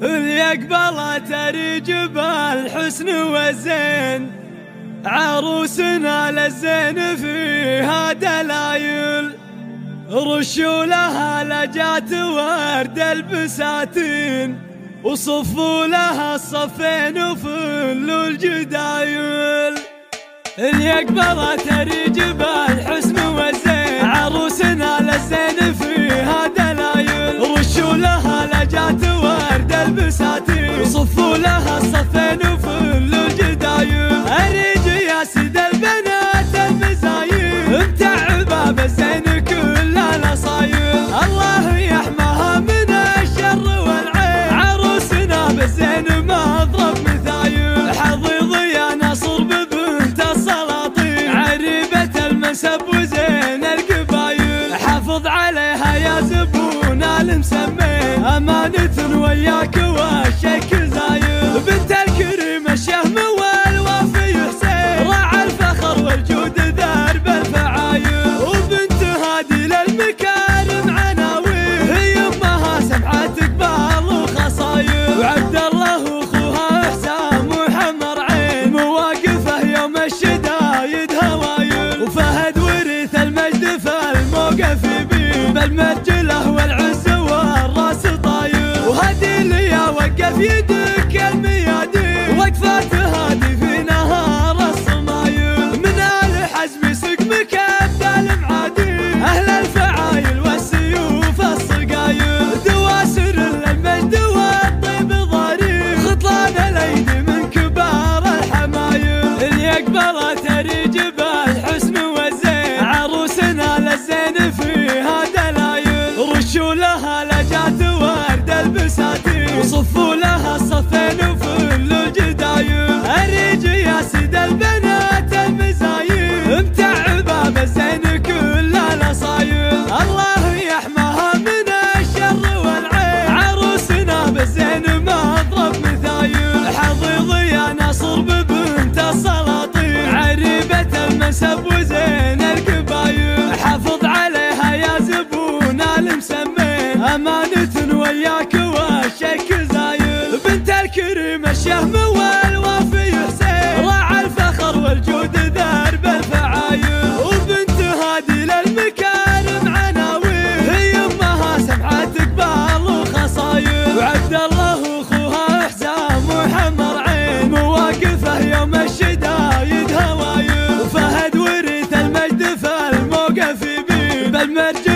اللي قبلت رجب الحسن والزين، عروسنا للزين فيها دلايل، رشوا لها لجات ورد البساتين، وصفوا لها الصفين وفلوا الجدايل. اللي قبلت رجب الحسن والزين، عروسنا للزين فيها دلايل، رشوا لها لجات ورد البساتين، وصفوا لها الصفين وفلوا الجدايل. اريج يا سيد البنات المزايل، متعبه بالزين كل الاصايل، الله يحماها من الشر والعين، عروسنا بالزين مضرب مثايل. حظيظ يا نصر ببنت السلاطين، عريبة المنسب وزين القبايل، حافظ عليها يا زبون المسمين، أمانة وياك والشيك زايل. بنت الكريم الشهم والوفي حسين، راعى الفخر والجود درب الفعايل، وبنت هادي للمكارم عناوين، هي امها سمحة قبال وخصايل، وعبد الله اخوها حسام وحمر عين، مواقفه يوم الشدايد هوايل، وفهد ورث المجد فالموقف يبين، بالمرجله والعز والراس طايل، وهدي لي وقف يدك الميادين، وقفات هادي في نهار الصمايل، من آل حزم سقمك ابدال معادين، اهل الفعايل والسيوف الصقايل، دواسر للمجد والطيب ضريب، خطلان الايدي من كبار الحمايل. اللي قبلت رجب الحسن والزين، عروسنا للزين فيها دلايل، رشوا لها لجات ورد البساتين، وصفوا لها الصفين وفلوا الجدايل. اريج يا سيد البنات المزايل، متعبه بالزين كل الاصايل، الله يحماها من الشر والعين، عروسنا بالزين مضرب مثايل. حظيظ يا نصر ببنت السلاطين، عريبة المنسب وزين القبايل، حافظ عليها يا زبون المسمين، أمانة وياك والشيك زايل. بنت الكريم الشهم والوفي حسين، راعى الفخر والجود درب الفعايل، وبنت هادي للمكارم عناوين، هي امها سمحة قبال وخصايل، وعبد الله اخوها حسام وحمر عين، مواقفه يوم الشدايد هوايل، وفهد ورث المجد فالموقف يبين، بالمرجله